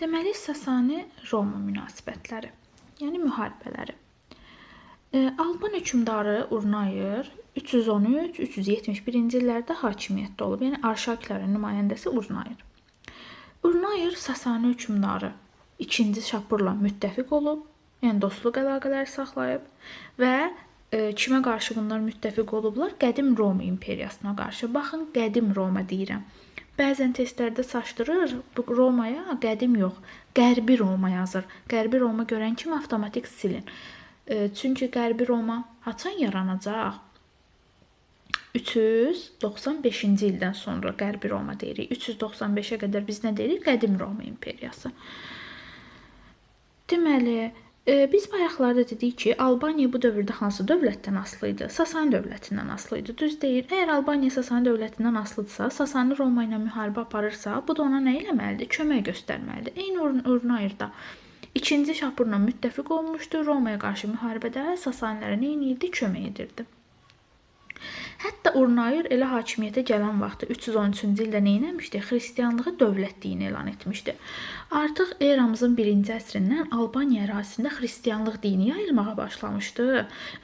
Deməli, Sasani-Roma münasibətləri, yəni müharibələri. Alban hökmdarı Urnayr 313-371-ci illərdə hakimiyyətdə olub. Yəni Arşaklərin nümayəndəsi Urnayr. Urnayr Sasani hökmdarı 2-ci Şapurla müttəfiq olub, yəni dostluq əlaqələri saxlayıb və kimə qarşı bunlar müttəfiq olublar? Qədim Roma imperiyasına qarşı. Baxın, qədim Roma deyirəm. Bəzən testlərdə çaşdırır, bu Romaya qədim yox, Qərbi Roma yazır. Qərbi Roma görən kimi avtomatik silin. Çünki Qərbi Roma haçan yaranacaq? 395-ci ildən sonra Qərbi Roma deyirik. 395-ə qədər biz nə deyirik? Qədim Roma imperiyası. Deməli, biz bayaqlarda dedik ki, Albaniya bu dövrdə hansı dövlətdən asılı idi? Sasani dövlətindən asılı idi. Düz deyir. Əgər Albaniya Sasani dövlətindən asılıdırsa, Sasani Roma ilə müharibə aparırsa, bu da ona nə eləməlidir? Kömək göstərməlidir. Eyni Urnayrda 2-ci Şapurla müttəfiq olmuşdu. Romaya qarşı müharibədə Sasanilərə nə edirdi? Kömək edirdi. Hətta Urnayr elə hakimiyyətə gələn vaxtı 313-cü ildə nə etmişdi? Xristianlığı dövlət dini elan etmişdi. Artıq eramızın 1-ci əsrindən Albaniya ərazisində xristianlıq dini yayılmağa başlamışdı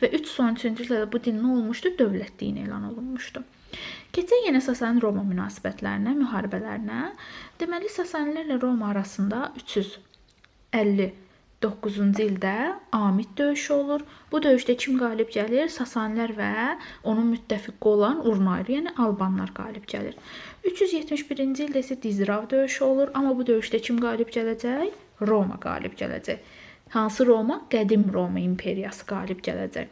və 313-cü ildə bu din nə olmuşdu? Dövlət dini elan olunmuşdu. Keçək yenə Sasani-Roma münasibətlərinə, müharibələrinə. Deməli, Sasanilərlə Roma arasında 359-cu ildə Amid döyüşü olur. Bu döyüşdə kim qalib gəlir? Sasanilər və onun müttəfiqi olan Urnayr, yəni Albanlar qalib gəlir. 371-ci ildə isə Dizrav döyüşü olur. Amma bu döyüşdə kim qalib gələcək? Roma qalib gələcək. Hansı Roma? Qədim Roma imperiyası qalib gələcək.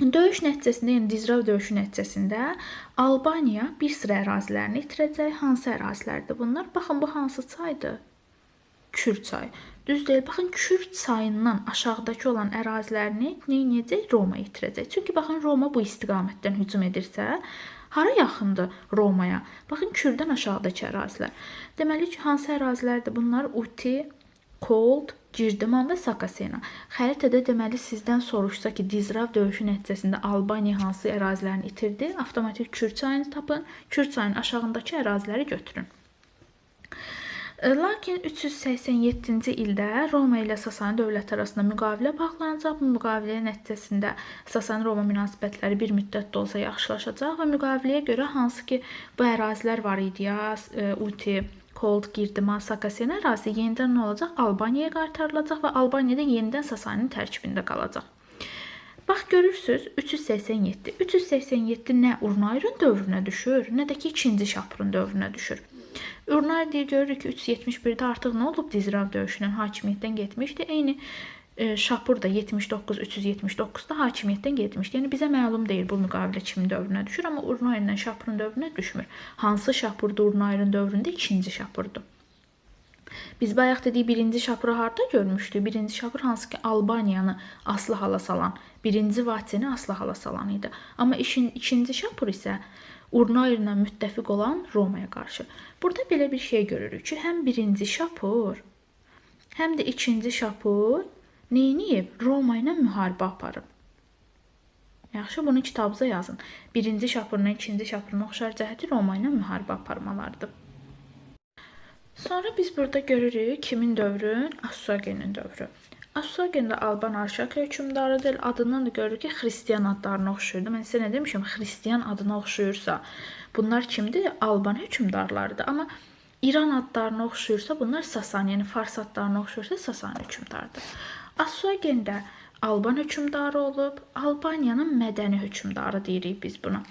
Döyüş nəticəsində, yəni Dizrav döyüşü nəticəsində Albaniya bir sıra ərazilərini itirəcək. Hansı ərazilərdir bunlar? Baxın, bu hansı çaydır? Kür çayı. Düz deyil. Baxın, Kür çayından aşağıdakı olan ərazilərini nə edəcək? Roma itirəcək. Çünki baxın, Roma bu istiqamətdən hücum edirsə, hara yaxındır Romaya? Baxın, Kürdən aşağıdakı ərazilər. Deməli ki, hansı ərazilərdir bunlar? Uti, Kold, Girdiman və Sakasena. Xəritədə deməli sizdən soruşsa ki, Dizrav döyüşü nəticəsində Albaniya hansı ərazilərini itirdi? Avtomatik Kür çayını tapın. Kür çayının aşağındakı əraziləri götürün. Lakin 387-ci ildə Roma ilə Sasani dövləti arasında müqavilə bağlanacaq. Bu müqavilə nəticəsində Sasani-Roma münasibətləri bir müddət də olsa yaxşılaşacaq və müqaviləyə görə hansı ki bu ərazilər var idi ya, Uti, Kold, Girdiman, Sakasena ərazisi yenidən nə olacaq? Albaniyaya qaytarılacaq və Albaniyada yenidən Sasaninin tərkibində qalacaq. Bax, görürsünüz 387. 387 nə Urnayrın dövrünə düşür, nə də ki 2-ci Şapurun dövrünə düşür. Urnayr deyir, görürük ki 371-də artıq nə olub? Dizrav döyüşünün hakimiyyətdən getmişdi. Eyni Şapur da 379-da hakimiyyətdən getmişdi. Yəni bizə məlum deyil bu müqavilə kimin dövrünə düşür, amma Urnayrla Şapurun dövrünə düşmür. Hansı Şapurdur Urnayrın dövründə? 2-ci Şapurdur. Biz bayaq dedik 1-ci Şapuru harda görmüşdük? 1-ci Şapur hansı ki Albaniyanı asılı hala salan, 1-ci Vatini asılı hala salan idi. Amma 2-ci Şapur isə Urnayrla müttəfiq olan Romaya qarşı. Burada belə bir şey görürük ki, həm 1-ci Şapur, həm də 2-ci Şapur neyiniyib? Roma ilə müharibə aparıb. Yaxşı, bunu kitabınıza yazın. 1-ci Şapurla 2-ci Şapurun oxşar cəhəti Roma ilə müharibə aparmalardır. Sonra biz burada görürük kimin dövrü? Asuagenin dövrü. Asuagen də Alban Arşak hökmdarıdır. Adından da görürük ki, Xristiyan adlarına oxşuyurdu. Mən sizə nə demişim? Xristiyan adına oxşuyursa, bunlar kimdir? Alban hökmdarlarıdır. Amma İran adlarına oxşuyursa, bunlar Sasani, yəni Fars adlarına oxşuyursa, Sasani hökmdarıdır. Asuagen də Alban hökmdarı olub. Albaniyanın mədəni hökmdarı deyirik biz buna.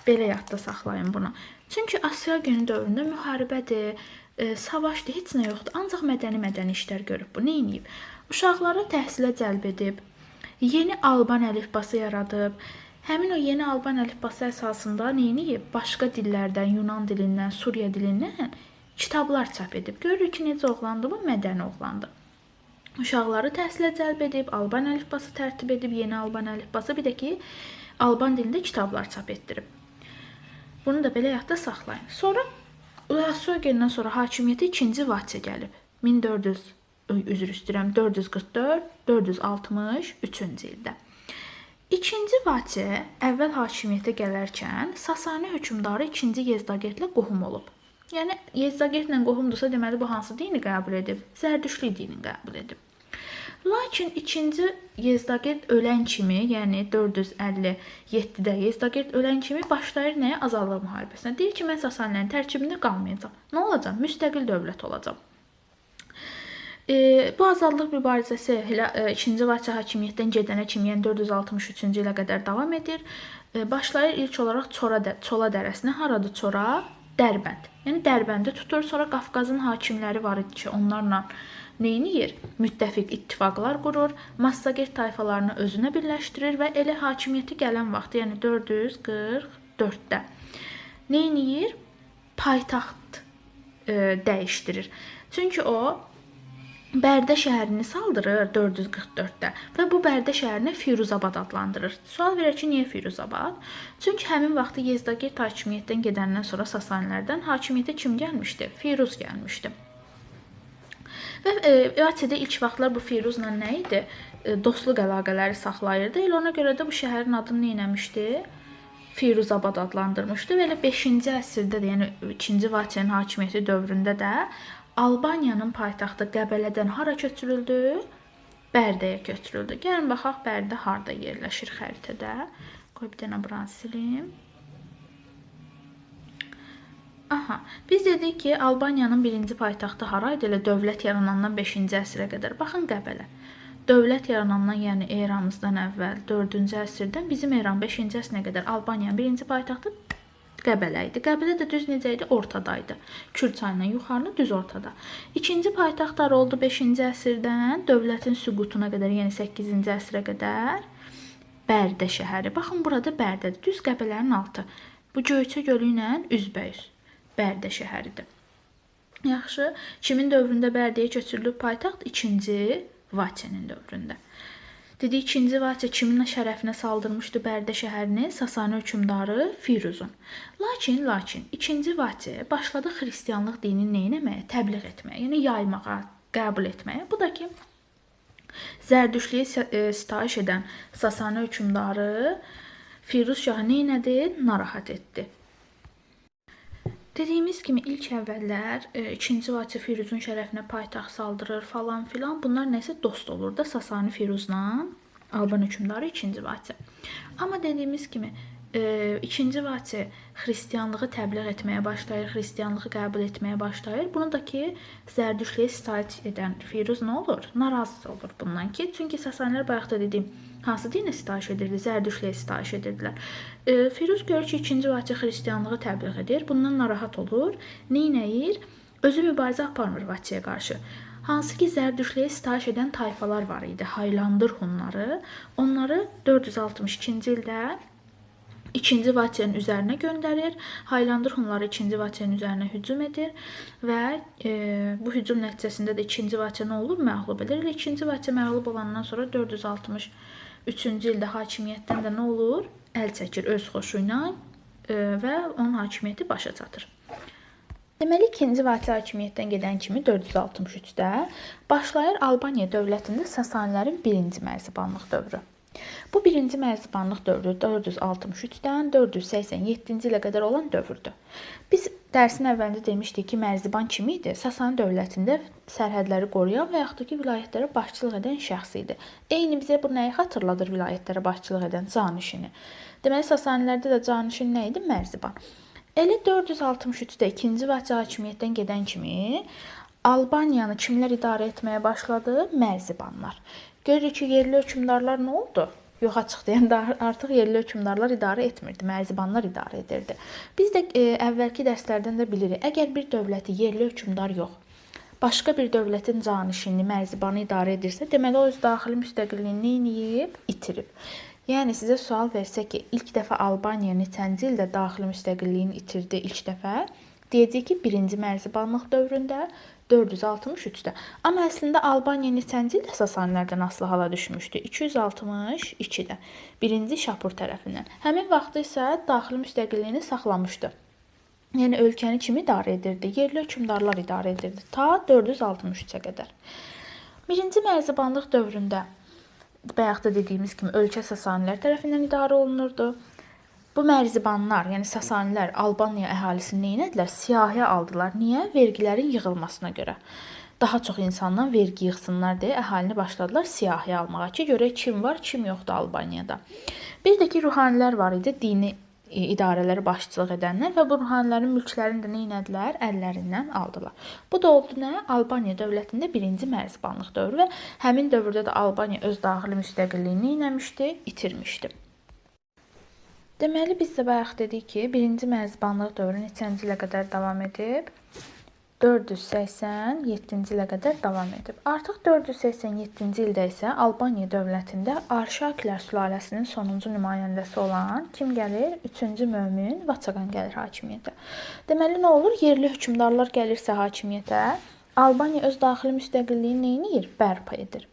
Belə yadda saxlayın bunu. Çünki Asuagenin dövründə müharibədir, savaşdır, heç nə yoxdur. Ancaq mədəni işlər görüb bu. Nə edib? Uşaqları təhsilə cəlb edib, yeni Alban əlifbası yaradıb. Həmin o yeni Alban əlifbası əsasında nə edib? Başqa dillərdən, Yunan dilindən, Suriya dilindən kitablar çap edib. Görürük ki, necə oğlandı bu? Mədəni oğlandı. Uşaqları təhsilə cəlb edib, Alban əlifbası tərtib edib, yeni Alban əlifbası, bir də ki, Alban dilində kitablar çap etdirib. Bunu da belə yadda saxlayın. Sonra Asuagendən sonra hakimiyyətə 2-ci Vatçe gəlib. 444-463-cü ildə. İkinci Vatçe əvvəl hakimiyyətə gələrkən Sasani hökmdarı 2-ci Yezdagetlə qohum olub. Yəni Yezdagetlə qohumdursa, deməli bu hansı dini qəbul edib? Zərdüştlük dinini qəbul edib. Lakin 2-ci Yezdaget ölən kimi, yəni 457-də Yezdaget ölən kimi başlayır nəyə? Azadlıq müharibəsinə. Deyir ki, mən Sasanilərin tərkibində qalmayacağam. Nə olacaq? Müstəqil dövlət olacaq. Bu azadlıq mübarizəsi 2-ci Vaçe hakimiyyətdən gedənə kimi, yəni 463-cü ilə qədər davam edir. Başlayır ilk olaraq Çola dərəsinə. Haradır Çora? Dərbənd. Yəni Dərbəndi tutur. Sonra Qafqazın hakimləri var idi ki, onlarla neyniyir? Müttəfiq ittifaqlar qurur, Massaget tayfalarını özünə birləşdirir və elə hakimiyyəti gələn vaxtı, yəni 444-də neyniyir? Paytaxt dəyişdirir. Çünki o Bərdə şəhərini saldırır 444-də və bu Bərdə şəhərini Firuzabad adlandırır. Sual verir ki, niyə Firuzabad? Çünki həmin vaxtı Yezdaget hakimiyyətdən gedəndən sonra Sasanilərdən hakimiyyətə kim gəlmişdi? Firuz gəlmişdi. Və Vaçedə ilk vaxtlar bu Firuzla nə idi? Dostluq əlaqələri saxlayırdı. Elə ona görə də bu şəhərin adını nə etmişdi? Firuzabad adlandırmışdı və elə 5-ci əsrdə də, yəni 2-ci Vaçenin hakimiyyəti dövründə də Albaniyanın paytaxtı Qəbələdən hara köçürüldü? Bərdəyə köçürüldü. Gəlin baxaq Bərdə harda yerləşir xəritədə. Qoy bir dənə buranı silim. Aha, biz dedik ki, Albaniyanın birinci paytaxtı haraydı? Elə dövlət yaranandan 5-ci əsrə qədər. Baxın Qəbələ. Dövlət yaranandan, yəni eramızdan əvvəl 4-cü əsrdən bizim eram 5-ci əsrə qədər Albaniyanın birinci paytaxtı Qəbələ idi. Qəbələ də düz necə idi? Ortadaydı. Kür çayından yuxarı düz ortada. İkinci paytaxtlar oldu 5-ci əsrdən dövlətin süqutuna qədər, yəni 8-ci əsrə qədər Bərdə şəhəri. Baxın, burada Bərdədir. Düz Qəbələnin altı. Bu Göyçə gölü ilə üzbəüz Bərdə şəhəridir. Yaxşı. Kimin dövründə Bərdəyə köçürülüb paytaxt? 2-ci Vaçenin dövründə. Dedik, 2-ci Vaçe kimin şərəfinə saldırmışdı Bərdə şəhərini? Sasani hökmdarı Firuzun. Lakin 2-ci Vaçe başladı xristianlıq dinini nə etməyə? Təbliğ etməyə, yəni yaymağa, qəbul etməyə. Bu da ki, Zərdüştlüyə sitayiş edən Sasani hökmdarı Firuz şahı nə etdi? Narahat etdi. Dediyimiz kimi ilk əvvəllər 2-ci Vaçe Firuzun şərəfinə paytaxt saldırır falan filan. Bunlar nəsə dost olur da Sasani Firuzla Alban hökmdarı 2-ci Vaçe. Amma dediyimiz kimi 2-ci Vaçe xristianlığı təbliğ etməyə başlayır, xristianlığı qəbul etməyə başlayır. Bunu da ki, Zərdüştlüyə sitayiş edən Firuz nə olur? Narazı olur bundan ki, çünki Sasanilər bayaqda dediyim hansı dinə sitayiş edirdi? Zərdüştlüyə sitayiş edirdilər. Firuz görür ki, 2-ci Vaçe xristianlığı təbliğ edir. Bundan narahat olur. Neynəyir? Özü mübarizə aparmır Vaçeyə qarşı. Hansı ki, Zərdüştlüyə sitayiş edən tayfalar var idi. Haylandır Hunları. Onları 462-ci ildə 2-ci Vaçenin üzərinə göndərir. Haylandır Hunları 2-ci Vaçenin üzərinə hücum edir və bu hücum nəticəsində də 2-ci Vaçe nə olur? Məğlub edir. 2-ci Vaçe məğlub olandan sonra 463-cü ildə hakimiyyətdən də nə olur? Əl çəkir öz xoşu ilə və onun hakimiyyəti başa çatır. Deməli, 2-ci Vaçe hakimiyyətdən gedən kimi 463-də başlayır Albaniya dövlətində Sasanilərin birinci mərzibanlıq dövrü. Bu birinci mərzibanlıq dövrü 463-dən 487-ci ilə qədər olan dövrdür. Biz dərsin əvvəlində demişdik ki, mərziban kim idi? Sasani dövlətində sərhədləri qoruyan və yaxud da ki, vilayətlərə başçılıq edən şəxs idi. Eyni bizə bu nəyi xatırladır vilayətlərə başçılıq edən canişini? Deməli, Sasanilərdə də canişin nə idi? Mərziban. Elə 463-də 2-ci Vaçe hakimiyyətdən gedən kimi Albaniyanı kimlər idarə etməyə başladı? Mərzibanlar. Görürük ki, yerli hökmdarlar nə oldu? Yoxa çıxdı. Yəni artıq yerli hökmdarlar idarə etmirdi, mərzibanlar idarə edirdi. Biz də əvvəlki dərslərdən də bilirik, əgər bir dövləti yerli hökmdar yox, başqa bir dövlətin canişini, mərzibanı idarə edirsə, deməli o öz daxili müstəqilliyini itirib. Yəni sizə sual versə ki, ilk dəfə Albaniya neçənci ildə daxili müstəqilliyini itirdi ilk dəfə? Deyəcək ki, 1-ci mərzibanlıq dövründə 463-də. Amma əslində Albaniya neçənci ildə Sasanilərdən asılı hala düşmüşdü? 262-də. 1-ci Şapur tərəfindən. Həmin vaxtda isə daxili müstəqilliyini saxlamışdı. Yəni ölkəni kim idarə edirdi? Yerli hökmdarlar idarə edirdi. Ta 463-ə qədər. 1-ci mərzibanlıq dövründə bayaqda dediyimiz kimi ölkə Sasanilər tərəfindən idarə olunurdu. Bu mərzibanlar, yəni Sasanilər Albaniya əhalisini nə etdilər? Siyahıya aldılar. Niyə? Vergilərin yığılmasına görə. Daha çox insandan vergi yığsınlar deyə əhalini başladılar siyahıya almağa ki, görək kim var, kim yoxdur Albaniyada. Bir də ki, ruhanilər var idi, dini idarələri başçılıq edənlər və bu ruhanilərin mülklərini də nə etdilər? Əllərindən aldılar. Bu da oldu nə? Albaniya dövlətində birinci mərzibanlıq dövrü və həmin dövrdə də Albaniya öz daxili müstəqilliyini etmişdi, itirmişdi. Deməli, biz də bayaq dedik ki, birinci mərzibanlıq dövrü neçənci ilə qədər davam edib? 487-ci ilə qədər davam edib. Artıq 487-ci ildə isə Albaniya dövlətində Arşakilər sülaləsinin sonuncu nümayəndəsi olan kim gəlir? 3-cü Mömin Vaçaqan gəlir hakimiyyətə. Deməli, nə olur? Yerli hökmdarlar gəlirsə hakimiyyətə, Albaniya öz daxili müstəqilliyini nə edir? Bərpa edir.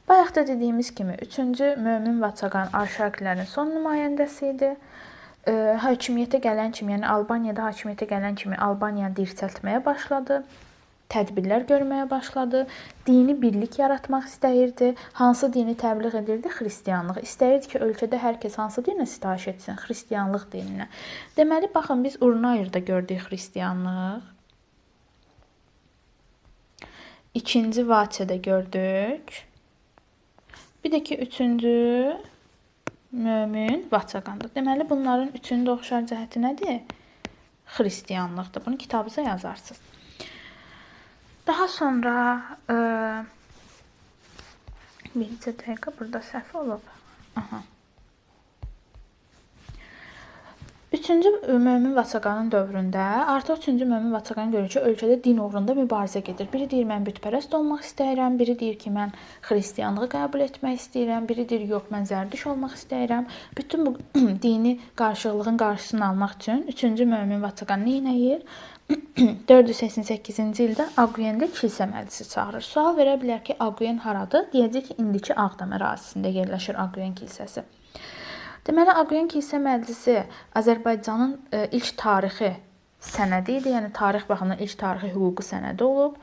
Bayaq da dediyimiz kimi 3-cü Mömin Vaçaqan Arşakilərin son nümayəndəsi idi. Hakimiyyətə gələn kimi, yəni Albaniyada hakimiyyətə gələn kimi Albaniyanı dirçəltməyə başladı. Tədbirlər görməyə başladı. Dini birlik yaratmaq istəyirdi. Hansı dini təbliğ edirdi? Xristianlığı. İstəyirdi ki, ölkədə hər kəs hansı dinə sitayiş etsin? Xristianlıq dininə. Deməli, baxın, biz Urnayırda gördük xristianlıq. 2-ci Vaçedə gördük. Bir də ki, 3-cü Mömin Vaçaqandır. Deməli, bunların üçünün də oxşar cəhəti nədir? Xristianlıqdır. Bunu kitabınıza yazarsınız. Daha sonra bircə dəqiqə burada səhv olub. Aha. 3-cü Mömin Vaçaqanın dövründə artıq 3-cü Mömin Vaçaqan görür ki, ölkədə din uğrunda mübarizə gedir. Biri deyir, mən bütpərəst olmaq istəyirəm. Biri deyir ki, mən xristianlığı qəbul etmək istəyirəm. Biri deyir, yox, mən zərdüş olmaq istəyirəm. Bütün bu dini qarşılığın qarşısını almaq üçün 3-cü Mömin Vaçaqan nə edir? 488-ci ildə Aguyendə kilsə məclisi çağırır. Sual verə bilər ki, Aguyen haradır? Deyəcək ki, indiki Ağdam ərazisində yerləşir Aguyen kilsəsi. Deməli, Aguyen kilsə məclisi Azərbaycanın ilk tarixi sənədi idi. Yəni, tarix baxımından ilk tarixi hüquqi sənədi olub.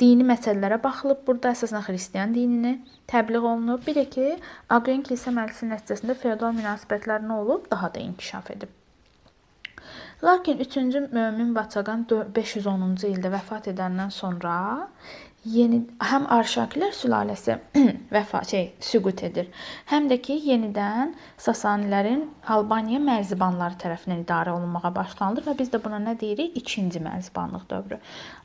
Dini məsələlərə baxılıb. Burada əsasən xristian dinini təbliğ olunub. Bir də ki, Aguyen kilsə məclisi nəticəsində feodal münasibətlər nə olub? Daha da inkişaf edib. Lakin 3-cü Mömin Vaçaqan 510-cu ildə vəfat edəndən sonra həm Arşakilər sülaləsi süqut edir, həm də ki, yenidən Sasanilərin Albaniya mərzibanları tərəfindən idarə olunmağa başlanılır və biz də buna nə deyirik? 2-ci mərzibanlıq dövrü.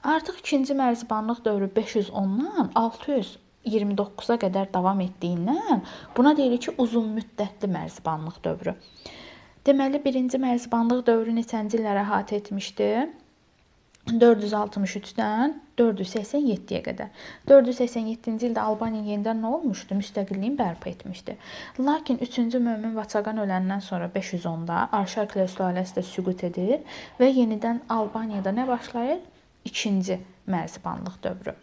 Artıq 2-ci mərzibanlıq dövrü 510-dan 629-a qədər davam etdiyindən buna deyirik ki, uzun müddətli mərzibanlıq dövrü. Deməli, 1-ci mərzibanlıq dövrü neçənci illərə əhatə etmişdi? 463-dən 487-yə qədər. 487-ci ildə Albaniya yenidən nə olmuşdu? Müstəqilliyini bərpa etmişdi. Lakin 3-cü Mömin Vaçaqan öləndən sonra 510-da Arşakilər sülaləsi də süqut edir və yenidən Albaniyada nə başlayır? 2-ci mərzibanlıq dövrü.